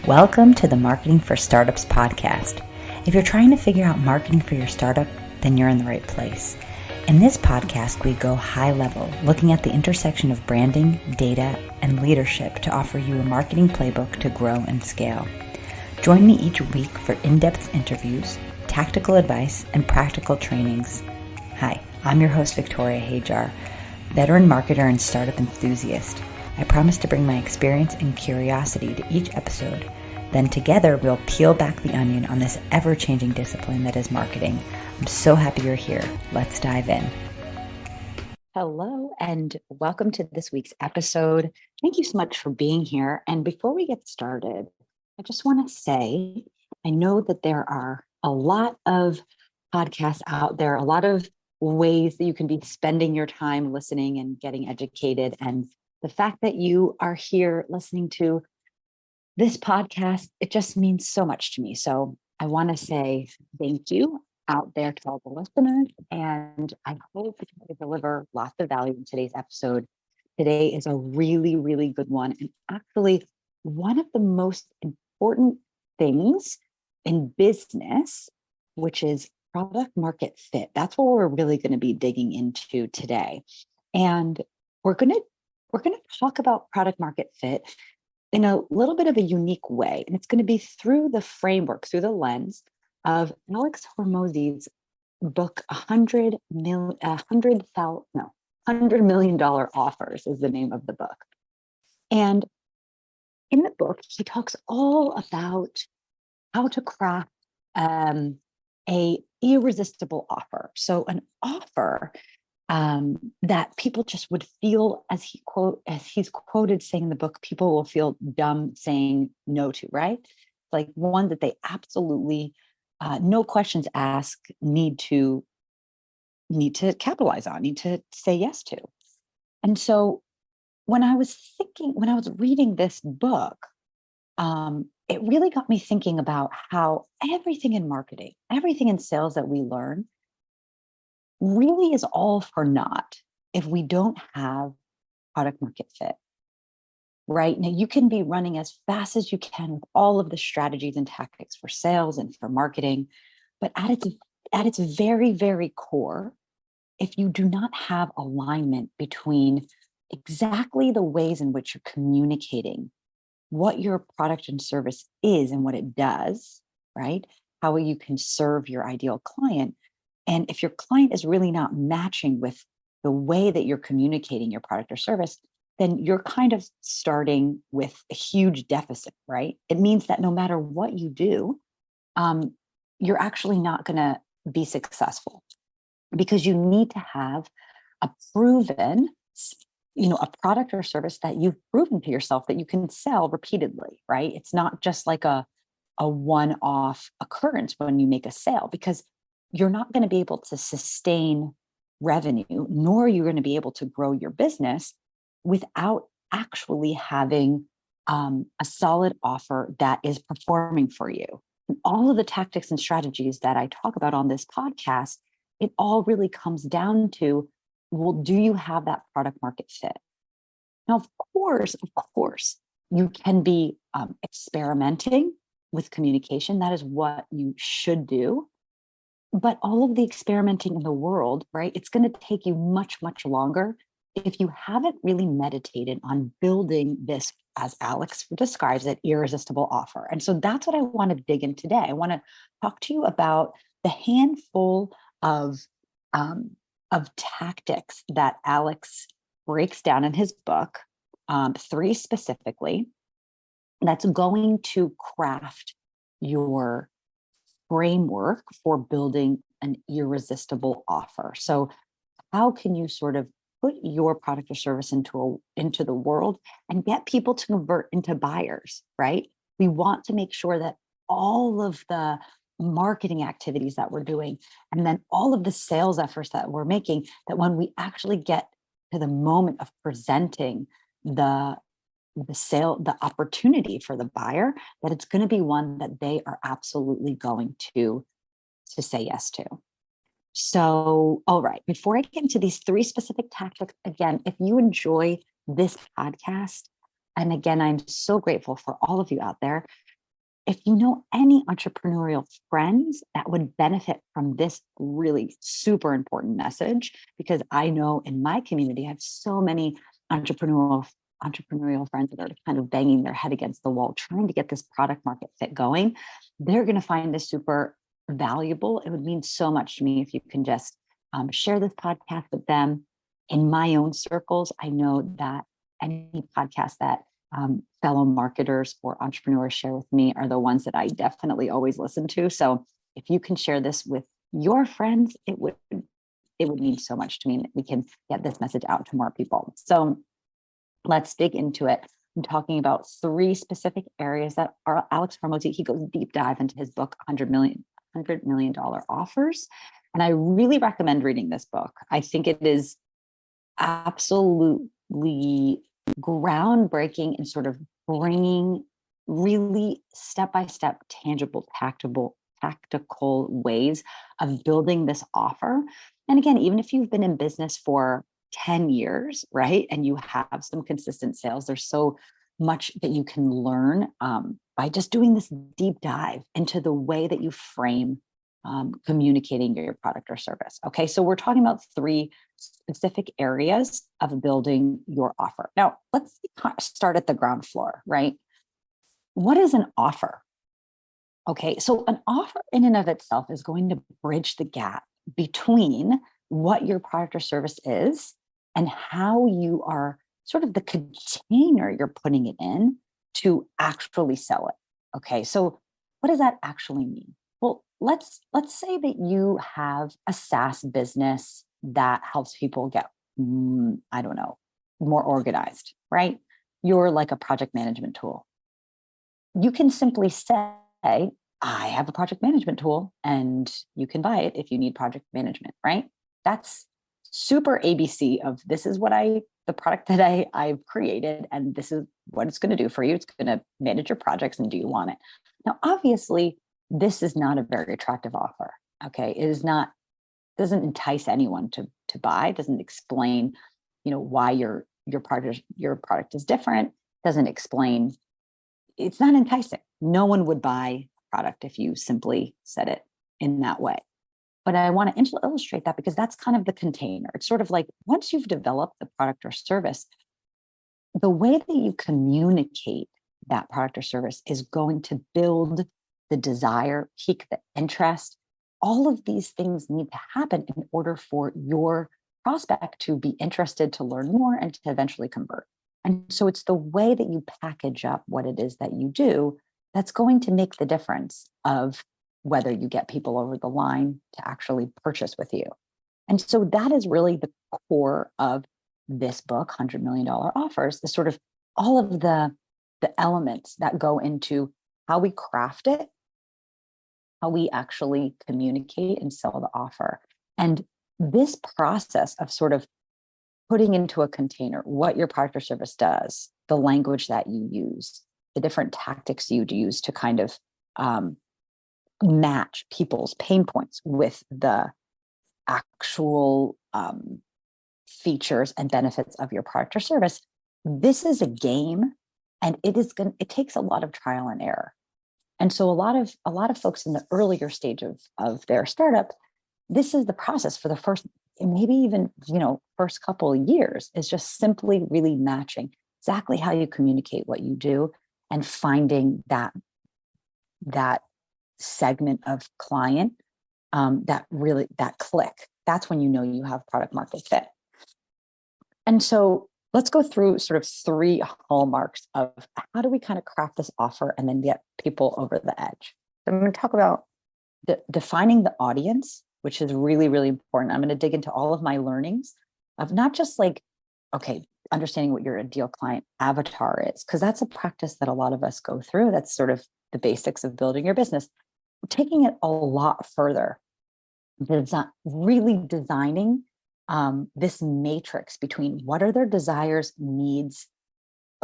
Welcome to the Marketing for Startups podcast. If you're trying to figure out marketing for your startup, then you're in the right place. In this podcast, we go high level, looking at the intersection of branding, data, and leadership to offer you a marketing playbook to grow and scale. Join me each week for in-depth interviews, tactical advice, and practical trainings. Hi, I'm your host, Victoria Hajar, veteran marketer and startup enthusiast. I promise to bring my experience and curiosity to each episode. Then together, we'll peel back the onion on this ever-changing discipline that is marketing. I'm so happy you're here. Let's dive in. Hello, and welcome to this week's episode. Thank you so much for being here. And before we get started, I just want to say, I know that there are a lot of podcasts out there, a lot of ways that you can be spending your time listening and getting educated. And the fact that you are here listening to this podcast, it just means so much to me. So I want to say thank you out there to all the listeners. And I hope that you deliver lots of value in today's episode. Today is a really, really good one. And actually, one of the most important things in business, which is product market fit. That's what we're really going to be digging into today. And we're going to talk about product market fit in a little bit of a unique way. And it's going to be through the framework, through the lens of Alex Hormozi's book, $100 million offers is the name of the book. And in the book, he talks all about how to craft a irresistible offer. So an offer that people just would feel, as he's quoted saying in the book, people will feel dumb saying no to, right? Like one that they absolutely, no questions asked, need to capitalize on, need to say yes to. And so when I was reading this book, it really got me thinking about how everything in marketing, everything in sales that we learn really is all for naught if we don't have product market fit. Right now, you can be running as fast as you can with all of the strategies and tactics for sales and for marketing, but at its very, very core, if you do not have alignment between exactly the ways in which you're communicating what your product and service is and what it does, right? How you can serve your ideal client. And if your client is really not matching with the way that you're communicating your product or service, then you're kind of starting with a huge deficit, right? It means that no matter what you do, you're actually not going to be successful because you need to have a proven, a product or service that you've proven to yourself that you can sell repeatedly, right? It's not just like a one-off occurrence when you make a sale, because you're not going to be able to sustain revenue, nor are you going to be able to grow your business without actually having a solid offer that is performing for you. And all of the tactics and strategies that I talk about on this podcast, it all really comes down to, well, do you have that product market fit? Now, of course, you can be experimenting with communication. That is what you should do. But all of the experimenting in the world, right, it's going to take you much, much longer if you haven't really meditated on building this, as Alex describes it, irresistible offer. And so that's what I want to dig in today. I want to talk to you about the handful of tactics that Alex breaks down in his book, 3 specifically, that's going to craft your framework for building an irresistible offer. So how can you sort of put your product or service into the world and get people to convert into buyers, right? We want to make sure that all of the marketing activities that we're doing, and then all of the sales efforts that we're making, that when we actually get to the moment of presenting the opportunity for the buyer, that it's going to be one that they are absolutely going to say yes to. So, all right, before I get into these 3 specific tactics, again, if you enjoy this podcast, and again, I'm so grateful for all of you out there, if you know any entrepreneurial friends that would benefit from this really super important message, because I know in my community, I have so many entrepreneurial friends that are kind of banging their head against the wall, trying to get this product market fit going. They're going to find this super valuable. It would mean so much to me if you can just share this podcast with them. In my own circles, I know that any podcast that fellow marketers or entrepreneurs share with me are the ones that I definitely always listen to. So if you can share this with your friends, it would mean so much to me that we can get this message out to more people. So let's dig into it. I'm talking about 3 specific areas that are Alex Hormozi, he goes deep dive into his book, $100 million offers. And I really recommend reading this book. I think it is absolutely groundbreaking in sort of bringing really step-by-step, tangible, tactical ways of building this offer. And again, even if you've been in business for 10 years, right, and you have some consistent sales, there's so much that you can learn by just doing this deep dive into the way that you frame communicating your product or service. Okay, so we're talking about 3 specific areas of building your offer. Now, let's start at the ground floor, right? What is an offer? Okay, so an offer in and of itself is going to bridge the gap between what your product or service is and how you are sort of the container you're putting it in to actually sell it. Okay, so what does that actually mean? Well, let's say that you have a SaaS business that helps people get, I don't know, more organized, right? You're like a project management tool. You can simply say, I have a project management tool and you can buy it if you need project management, right? That's super ABC of this is what the product that I've created, and this is what it's going to do for you. It's going to manage your projects, and do you want it? Now, obviously, this is not a very attractive offer. Okay. It is not, doesn't entice anyone to buy, doesn't explain, why your product is different, doesn't explain, it's not enticing. No one would buy a product if you simply said it in that way. But I want to illustrate that because that's kind of the container. It's sort of like once you've developed the product or service, the way that you communicate that product or service is going to build the desire, pique the interest. All of these things need to happen in order for your prospect to be interested, to learn more, and to eventually convert. And so it's the way that you package up what it is that you do that's going to make the difference of whether you get people over the line to actually purchase with you. And so that is really the core of this book, $100 million offers, is sort of all of the elements that go into how we craft it, how we actually communicate and sell the offer. And this process of sort of putting into a container what your product or service does, the language that you use, the different tactics you'd use to kind of match people's pain points with the actual features and benefits of your product or service. This is a game, and it takes a lot of trial and error. And so a lot of folks in the earlier stage of their startup, this is the process for the first, maybe even, first couple of years, is just simply really matching exactly how you communicate what you do and finding that segment of client that click. That's when you have product market fit. And so let's go through sort of 3 hallmarks of how do we kind of craft this offer and then get people over the edge. So I'm going to talk about defining the audience, which is really, really important. I'm going to dig into all of my learnings of not just understanding what your ideal client avatar is, because that's a practice that a lot of us go through. That's sort of the basics of building your business. Taking it a lot further, really designing this matrix between what are their desires, needs,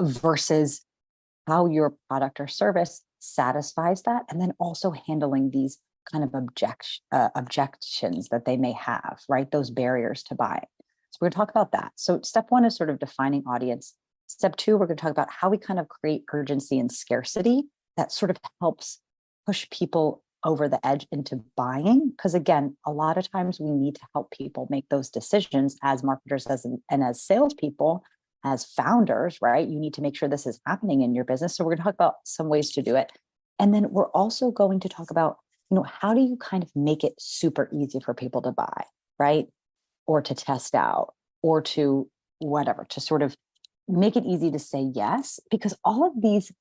versus how your product or service satisfies that, and then also handling these kind of objections that they may have, right? Those barriers to buy. So we're going to talk about that. So step 1 is sort of defining audience. Step 2, we're going to talk about how we kind of create urgency and scarcity that sort of helps push people over the edge into buying. Because again, a lot of times we need to help people make those decisions as marketers and as salespeople, as founders, right? You need to make sure this is happening in your business. So we're going to talk about some ways to do it. And then we're also going to talk about, how do you kind of make it super easy for people to buy, right? Or to test out, or to whatever, to sort of make it easy to say yes, because all of these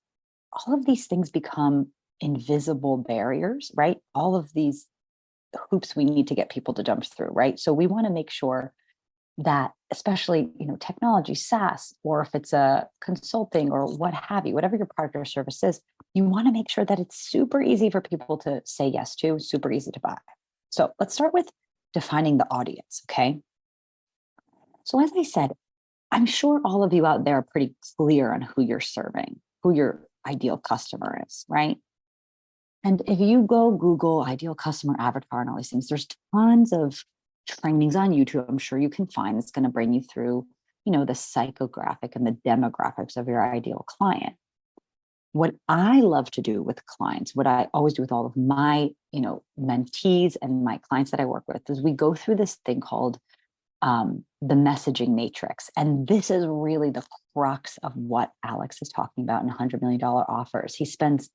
things become invisible barriers, right? All of these hoops we need to get people to jump through, right? So we want to make sure that, especially, technology, SaaS, or if it's a consulting or what have you, whatever your product or service is, you want to make sure that it's super easy for people to say yes to, super easy to buy. So let's start with defining the audience, okay? So as I said, I'm sure all of you out there are pretty clear on who you're serving, who your ideal customer is, right? And if you go Google ideal customer avatar and all these things, there's tons of trainings on YouTube I'm sure you can find that's going to bring you through, the psychographic and the demographics of your ideal client. What I love to do with clients, what I always do with all of my, mentees and my clients that I work with, is we go through this thing called the messaging matrix. And this is really the crux of what Alex is talking about in $100 million offers. He spends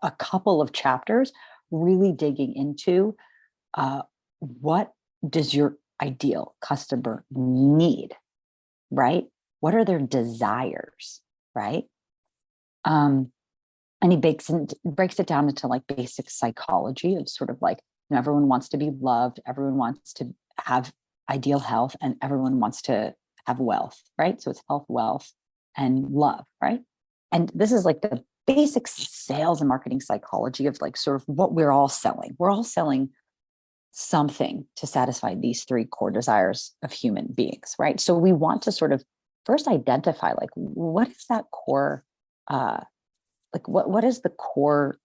a couple of chapters really digging into what does your ideal customer need, right? What are their desires, right? And he breaks it down into like basic psychology of sort of like, everyone wants to be loved, everyone wants to have ideal health, and everyone wants to have wealth, right? So it's health, wealth, and love, right? And this is like the basic sales and marketing psychology of like sort of what we're all selling. We're all selling something to satisfy these three core desires of human beings, right? So we want to sort of first identify like what is that core, like what is the core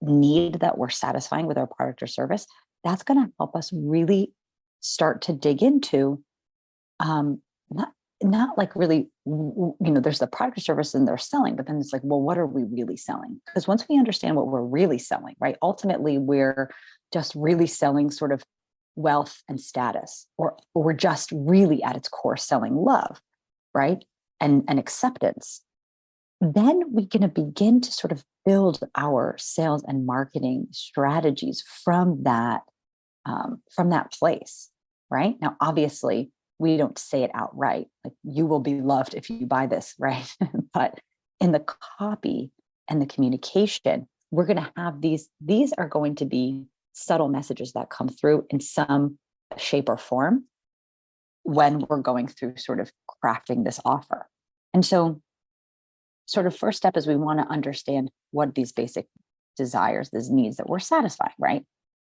need that we're satisfying with our product or service. That's going to help us really start to dig into not like really, there's the product or service and they're selling, but then it's like, well, what are we really selling? Because once we understand what we're really selling, right, ultimately we're just really selling sort of wealth and status, or we're just really at its core selling love, right, and acceptance. Then we're going to begin to sort of build our sales and marketing strategies from that place, right? Now, obviously, we don't say it outright, like you will be loved if you buy this, right? But in the copy and the communication, we're going to have these are going to be subtle messages that come through in some shape or form when we're going through sort of crafting this offer. And so sort of first step is we want to understand what these basic desires, these needs that we're satisfying, right?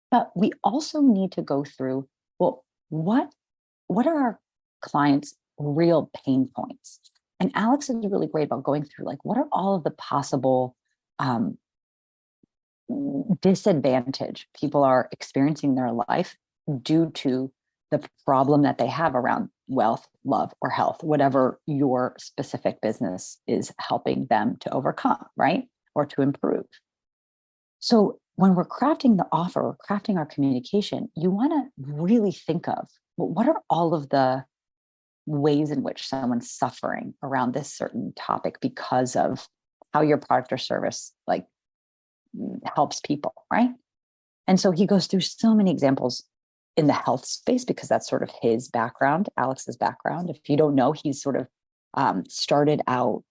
But we also need to go through, well, what are our clients' real pain points? And Alex is really great about going through like, what are all of the possible disadvantage people are experiencing in their life due to the problem that they have around wealth, love, or health, whatever your specific business is helping them to overcome, right? Or to improve. So when we're crafting the offer, or crafting our communication, you want to really think of, well, what are all of the ways in which someone's suffering around this certain topic because of how your product or service like helps people, right? And so he goes through so many examples in the health space because that's sort of his background, Alex's background. If you don't know, he's sort of started out,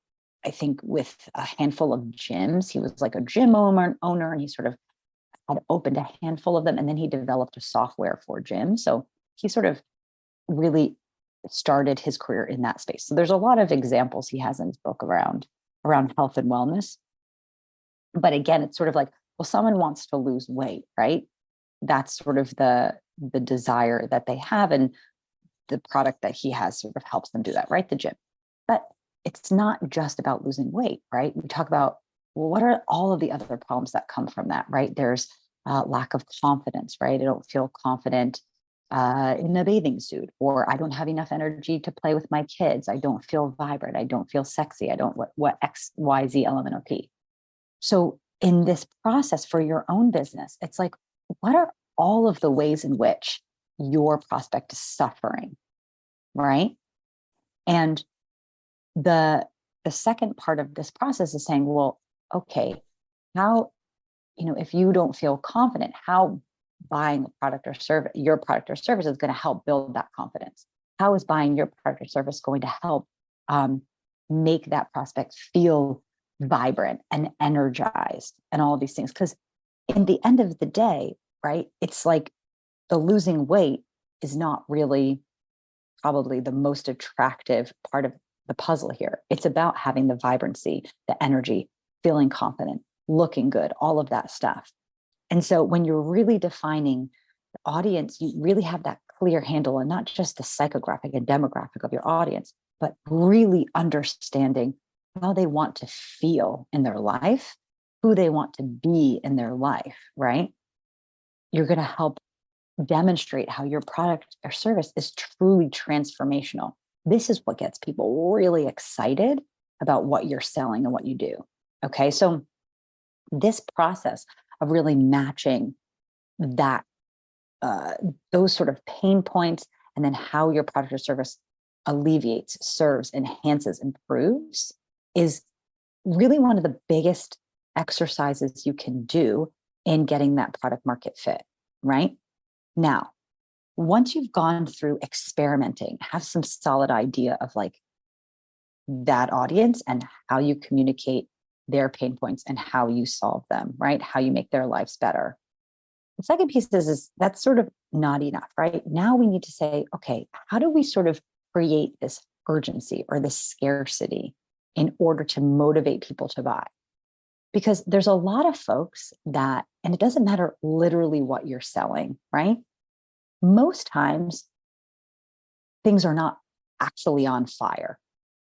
I think, with a handful of gyms. He was like a gym owner, and he sort of had opened a handful of them, and then he developed a software for gyms. So he sort of really started his career in that space. So there's a lot of examples he has in his book around health and wellness. But again, it's sort of like, well, someone wants to lose weight, right? That's sort of the desire that they have, and the product that he has sort of helps them do that, right? The gym. But it's not just about losing weight, right? We talk about, well, what are all of the other problems that come from that, right? There's lack of confidence, right? I don't feel confident in a bathing suit, or I don't have enough energy to play with my kids. I don't feel vibrant. I don't feel sexy. I don't what X, Y, Z, L, M, N, O, P. So in this process for your own business, it's like, what are all of the ways in which your prospect is suffering, right? And the the second part of this process is saying, well, okay, how, if you don't feel confident, how buying a product or service, your product or service is going to help build that confidence? How is buying your product or service going to help um, make that prospect feel vibrant and energized and all of these things? Because in the end of the day, right, it's like the losing weight is not really probably the most attractive part of the puzzle here. It's about having the vibrancy, the energy, feeling confident, looking good, all of that stuff. And so when you're really defining the audience, you really have that clear handle, and not just the psychographic and demographic of your audience, but really understanding how they want to feel in their life, who they want to be in their life, right? You're going to help demonstrate how your product or service is truly transformational. This is what gets people really excited about what you're selling and what you do. Okay. So this process of really matching that, those sort of pain points, and then how your product or service alleviates, serves, enhances, improves, is really one of the biggest exercises you can do in getting that product market fit, right? Now, once you've gone through experimenting, have some solid idea of like that audience and how you communicate their pain points and how you solve them, right? How you make their lives better. The second piece is that's sort of not enough, right? Now we need to say, okay, how do we sort of create this urgency or this scarcity in order to motivate people to buy? Because there's a lot of folks that, and it doesn't matter literally what you're selling, right? Most times things are not actually on fire.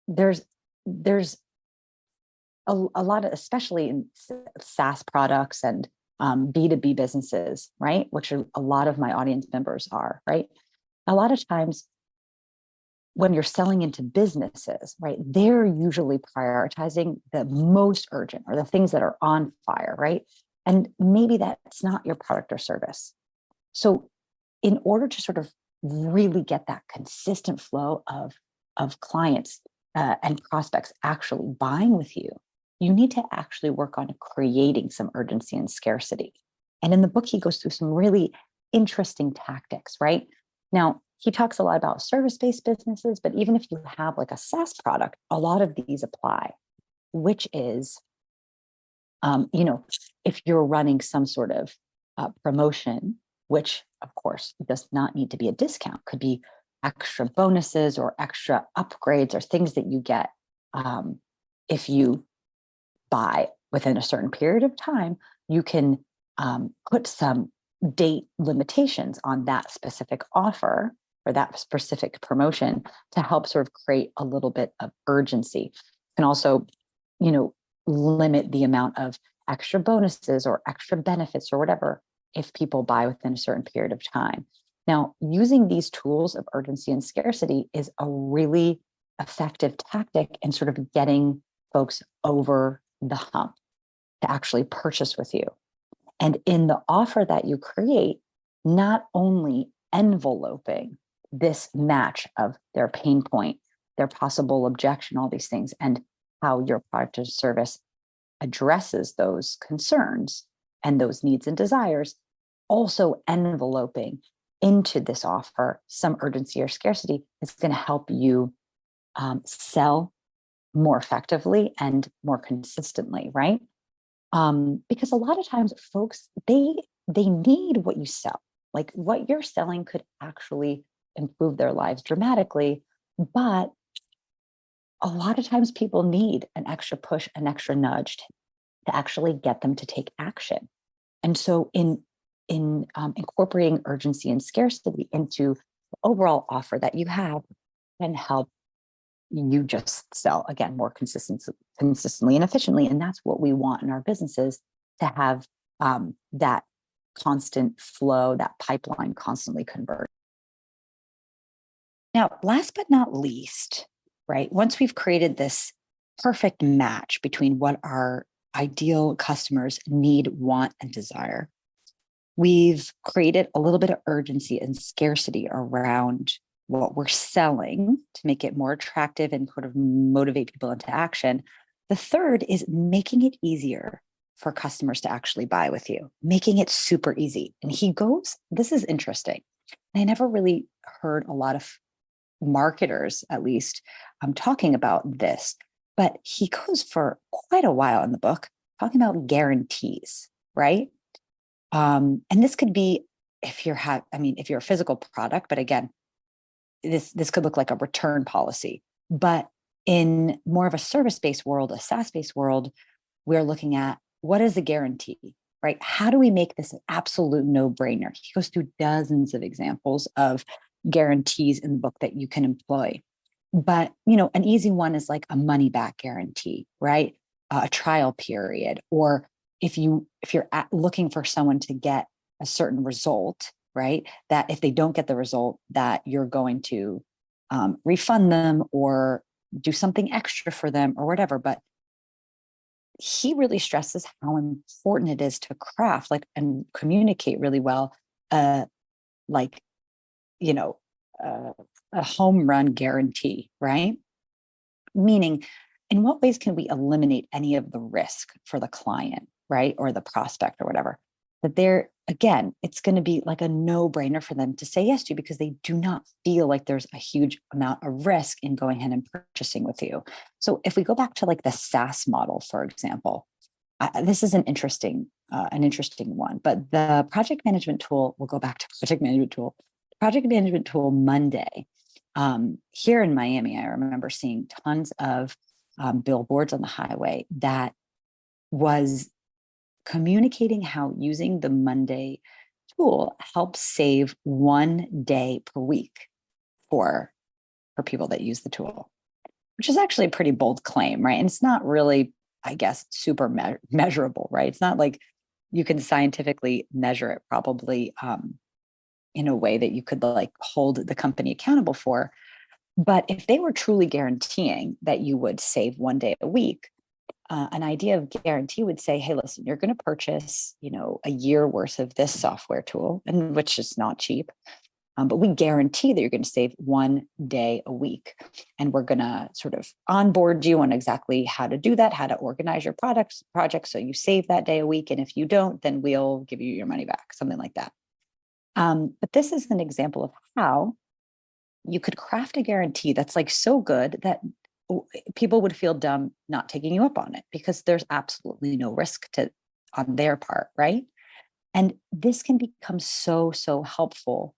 There's a lot of, especially in SaaS products and B2B businesses, right? Which are a lot of my audience members are, right? A lot of times when you're selling into businesses, right, they're usually prioritizing the most urgent or the things that are on fire, right? And maybe that's not your product or service. So in order to sort of really get that consistent flow of clients and prospects actually buying with you, you need to actually work on creating some urgency and scarcity. And in the book, he goes through some really interesting tactics, right? Now, he talks a lot about service-based businesses, but even if you have like a SaaS product, a lot of these apply, which is, if you're running some sort of promotion, which of course does not need to be a discount, could be extra bonuses or extra upgrades or things that you get if you buy within a certain period of time, you can put some date limitations on that specific offer or that specific promotion to help sort of create a little bit of urgency. And also, limit the amount of extra bonuses or extra benefits or whatever if people buy within a certain period of time. Now, using these tools of urgency and scarcity is a really effective tactic in sort of getting folks over the hump to actually purchase with you. And in the offer that you create, not only enveloping this match of their pain point, their possible objection, all these things, and how your product or service addresses those concerns and those needs and desires, also enveloping into this offer some urgency or scarcity is going to help you sell more effectively and more consistently, right? Because a lot of times folks, they need what you sell. Like what you're selling could actually improve their lives dramatically, but a lot of times people need an extra push, an extra nudge to actually get them to take action. And so in incorporating urgency and scarcity into the overall offer that you have can help you just sell again more consistently and efficiently. And that's what we want in our businesses, to have that constant flow, that pipeline constantly convert. Now, last but not least, right, once we've created this perfect match between what our ideal customers need, want, and desire. We've created a little bit of urgency and scarcity around what we're selling to make it more attractive and sort of motivate people into action. The third is making it easier for customers to actually buy with you, making it super easy. And he goes, this is interesting. I never really heard a lot of marketers, at least, talking about this, but he goes for quite a while in the book talking about guarantees, right? And this could be if you're if you're a physical product, but again, this could look like a return policy. But in more of a service-based world, a SaaS-based world, we're looking at what is the guarantee, right? How do we make this an absolute no-brainer? He goes through dozens of examples of guarantees in the book that you can employ. But, an easy one is like a money back guarantee, right? A trial period, or if you're looking for someone to get a certain result, right? That if they don't get the result, that you're going to refund them or do something extra for them or whatever. But he really stresses how important it is to craft and communicate really well, like, a home run guarantee, right? Meaning, in what ways can we eliminate any of the risk for the client, right? Or the prospect or whatever, that again, it's going to be like a no-brainer for them to say yes to, because they do not feel like there's a huge amount of risk in going ahead and purchasing with you. So if we go back to like the SaaS model, for example, this is an interesting one, but the project management tool, we'll go back to project management tool Monday. Here in Miami, I remember seeing tons of billboards on the highway that was communicating how using the Monday tool helps save 1 day per week for people that use the tool, which is actually a pretty bold claim, right? And it's not really, I guess, super measurable, right? It's not like you can scientifically measure it probably in a way that you could like hold the company accountable for. But if they were truly guaranteeing that you would save 1 day a week, an idea of guarantee would say, hey, listen, you're going to purchase, a year worth of this software tool, and which is not cheap. But we guarantee that you're going to save 1 day a week. And we're going to sort of onboard you on exactly how to do that, how to organize your projects so you save that day a week. And if you don't, then we'll give you your money back, something like that. But this is an example of how you could craft a guarantee that's like so good that people would feel dumb not taking you up on it, because there's absolutely no risk on their part, right? And this can become so helpful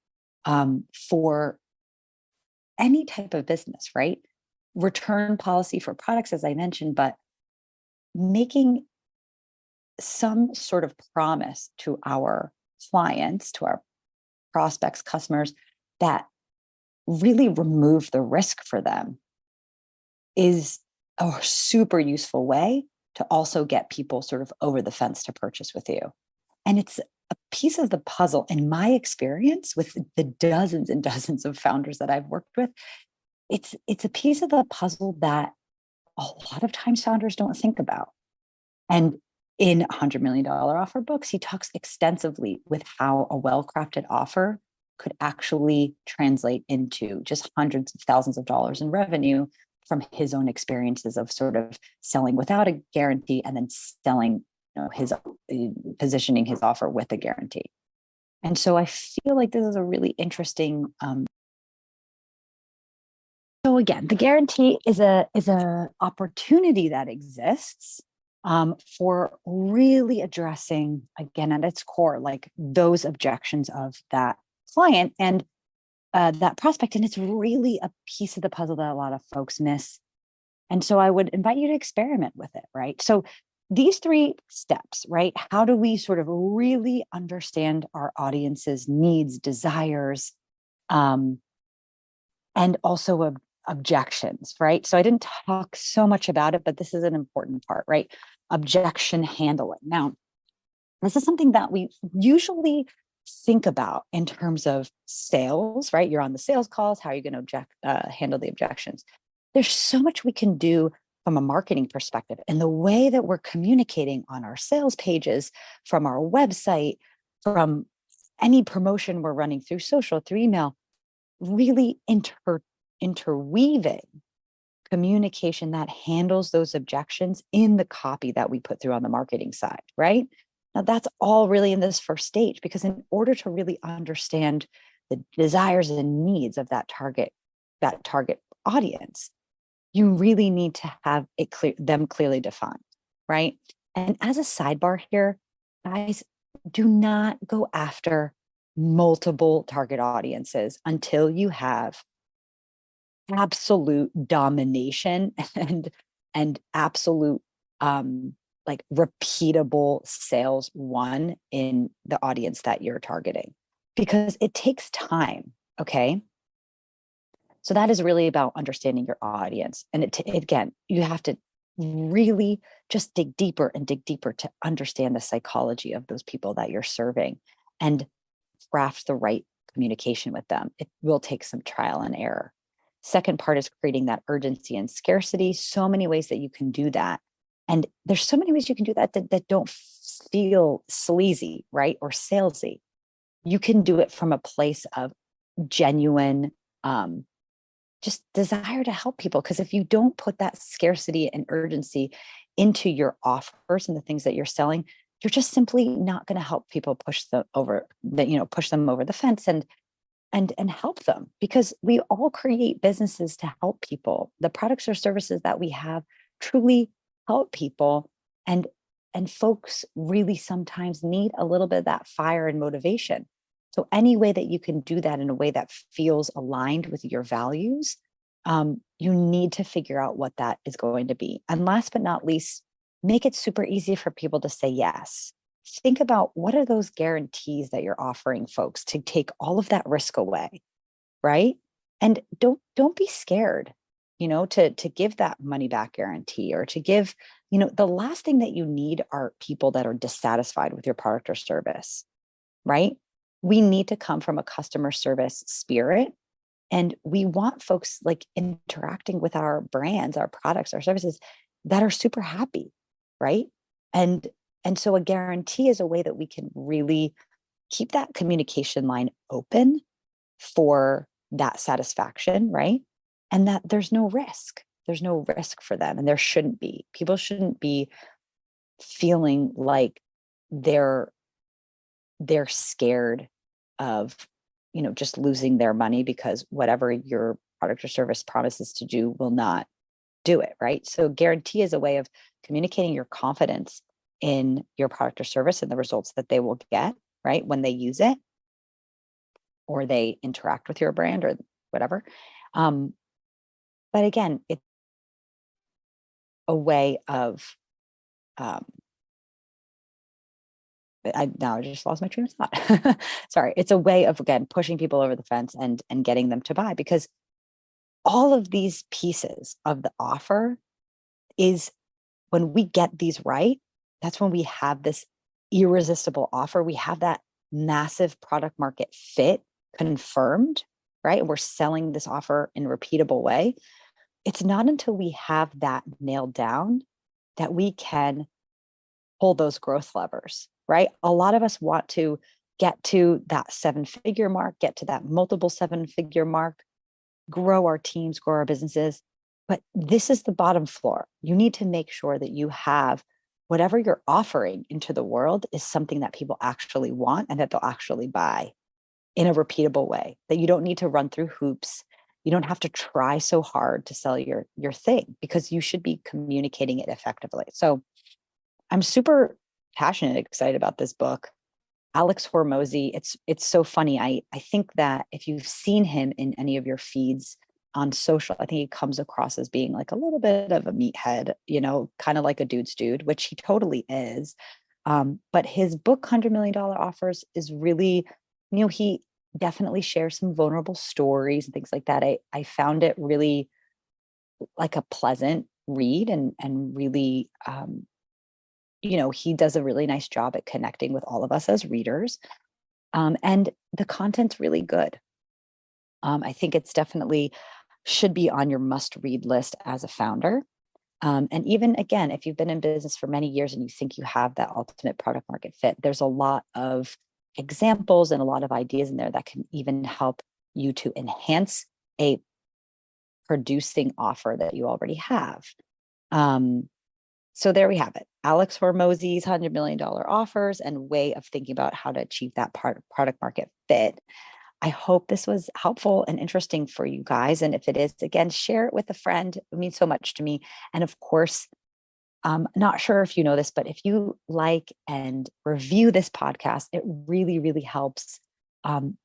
for any type of business, right? Return policy for products, as I mentioned, but making some sort of promise to our clients, to our prospects, customers, that really remove the risk for them is a super useful way to also get people sort of over the fence to purchase with you. And it's a piece of the puzzle, in my experience with the dozens and dozens of founders that I've worked with. It's a piece of the puzzle that a lot of times founders don't think about. And in $100 million offer books, he talks extensively with how a well-crafted offer could actually translate into just hundreds of thousands of dollars in revenue from his own experiences of sort of selling without a guarantee and then selling, his positioning his offer with a guarantee. And so I feel like this is a really interesting. So again, the guarantee is a opportunity that exists for really addressing, again, at its core, like those objections of that client and that prospect. And it's really a piece of the puzzle that a lot of folks miss. And so I would invite you to experiment with it, right? So these 3 steps, right? How do we sort of really understand our audience's needs, desires, and also objections, right? So I didn't talk so much about it, but this is an important part, right? Objection handling. Now, this is something that we usually think about in terms of sales, right? You're on the sales calls. How are you going to handle the objections? There's so much we can do from a marketing perspective, and the way that we're communicating on our sales pages, from our website, from any promotion we're running through social, through email, really interweaving communication that handles those objections in the copy that we put through on the marketing side, right? Now, that's all really in this first stage, because in order to really understand the desires and needs of that target audience, you really need to have them clearly defined, right? And as a sidebar here, guys, do not go after multiple target audiences until you have absolute domination and absolute like repeatable sales won in the audience that you're targeting, because it takes time. Okay, so that is really about understanding your audience, and again, you have to really just dig deeper and dig deeper to understand the psychology of those people that you're serving and craft the right communication with them. It will take some trial and error. Second part is creating that urgency and scarcity. So many ways that you can do that. And there's so many ways you can do that don't feel sleazy, right? Or salesy. You can do it from a place of genuine, just desire to help people. Because if you don't put that scarcity and urgency into your offers and the things that you're selling, you're just simply not going to help people push them over the fence and help them, because we all create businesses to help people. The products or services that we have truly help people, and folks really sometimes need a little bit of that fire and motivation. So any way that you can do that in a way that feels aligned with your values, you need to figure out what that is going to be. And last but not least, make it super easy for people to say yes. Think about, what are those guarantees that you're offering folks to take all of that risk away, right? And don't be scared, to give that money back guarantee, or to give, the last thing that you need are people that are dissatisfied with your product or service, right? We need to come from a customer service spirit, and we want folks like interacting with our brands, our products, our services that are super happy, right? And so a guarantee is a way that we can really keep that communication line open for that satisfaction, right? And that there's no risk. There's no risk for them, and there shouldn't be. People shouldn't be feeling like they're scared of, just losing their money because whatever your product or service promises to do will not do it, right? So guarantee is a way of communicating your confidence in your product or service and the results that they will get, right, when they use it or they interact with your brand or whatever. But again, it's a way of now I just lost my train of thought. Sorry. It's a way of, again, pushing people over the fence and getting them to buy, because all of these pieces of the offer is, when we get these right, that's when we have this irresistible offer. We have that massive product market fit confirmed, right? And we're selling this offer in a repeatable way. It's not until we have that nailed down that we can pull those growth levers, right? A lot of us want to get to that 7-figure mark, get to that multiple 7-figure mark, grow our teams, grow our businesses. But this is the bottom floor. You need to make sure that you have whatever you're offering into the world is something that people actually want and that they'll actually buy in a repeatable way, that you don't need to run through hoops. You don't have to try so hard to sell your thing, because you should be communicating it effectively. So I'm super passionate, excited about this book. Alex Hormozi, it's so funny. I think that if you've seen him in any of your feeds on social, I think he comes across as being like a little bit of a meathead, kind of like a dude's dude, which he totally is. But his book, $100 Million Offers, is really, he definitely shares some vulnerable stories and things like that. I found it really like a pleasant read, and really, he does a really nice job at connecting with all of us as readers. And the content's really good. I think it's definitely should be on your must read list as a founder. And even again, if you've been in business for many years and you think you have that ultimate product market fit, there's a lot of examples and a lot of ideas in there that can even help you to enhance a producing offer that you already have. So there we have it. Alex Hormozi's $100 million offers and way of thinking about how to achieve that product market fit. I hope this was helpful and interesting for you guys. And if it is, again, share it with a friend. It means so much to me. And of course, not sure if you know this, but if you like and review this podcast, it really, really helps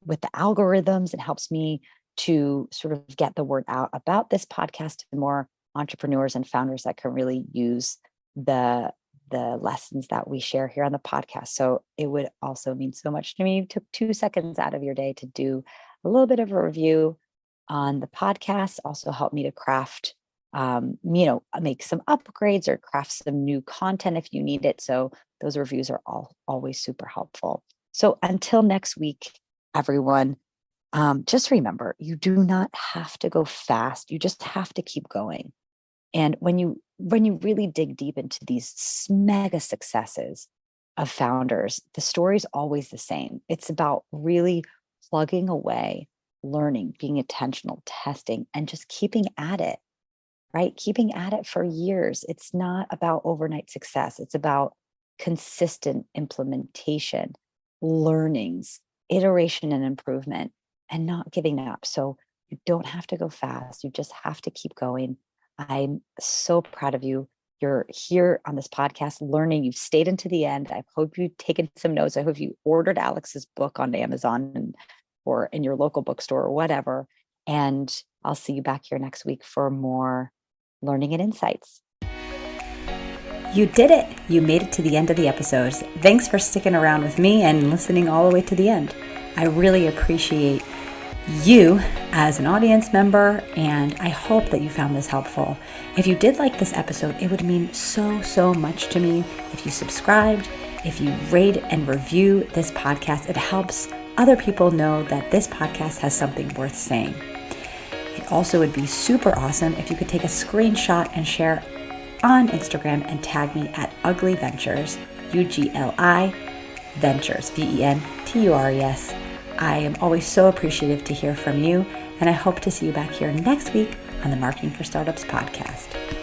with the algorithms. It helps me to sort of get the word out about this podcast to more entrepreneurs and founders that can really use the lessons that we share here on the podcast. So it would also mean so much to me. You took 2 seconds out of your day to do a little bit of a review on the podcast. Also help me to craft, make some upgrades or craft some new content if you need it. So those reviews are always super helpful. So until next week, everyone, just remember, you do not have to go fast. You just have to keep going. And when you really dig deep into these mega successes of founders, the story's always the same. It's about really plugging away, learning, being intentional, testing, and just keeping at it, right? Keeping at it for years. It's not about overnight success. It's about consistent implementation, learnings, iteration and improvement, and not giving up. So you don't have to go fast. You just have to keep going. I'm so proud of you. You're here on this podcast learning. You've stayed into the end. I hope you've taken some notes. I hope you ordered Alex's book on Amazon or in your local bookstore or whatever. And I'll see you back here next week for more learning and insights. You did it. You made it to the end of the episode. Thanks for sticking around with me and listening all the way to the end. I really appreciate you as an audience member, and I hope that you found this helpful. If you did like this episode, it would mean so much to me if you subscribed, if you rate and review this podcast. It helps other people know that this podcast has something worth saying. It also would be super awesome if you could take a screenshot and share on Instagram and tag me at Ugly Ventures, UGLI Ventures, VENTURES. I am always so appreciative to hear from you, and I hope to see you back here next week on the Marketing for Startups podcast.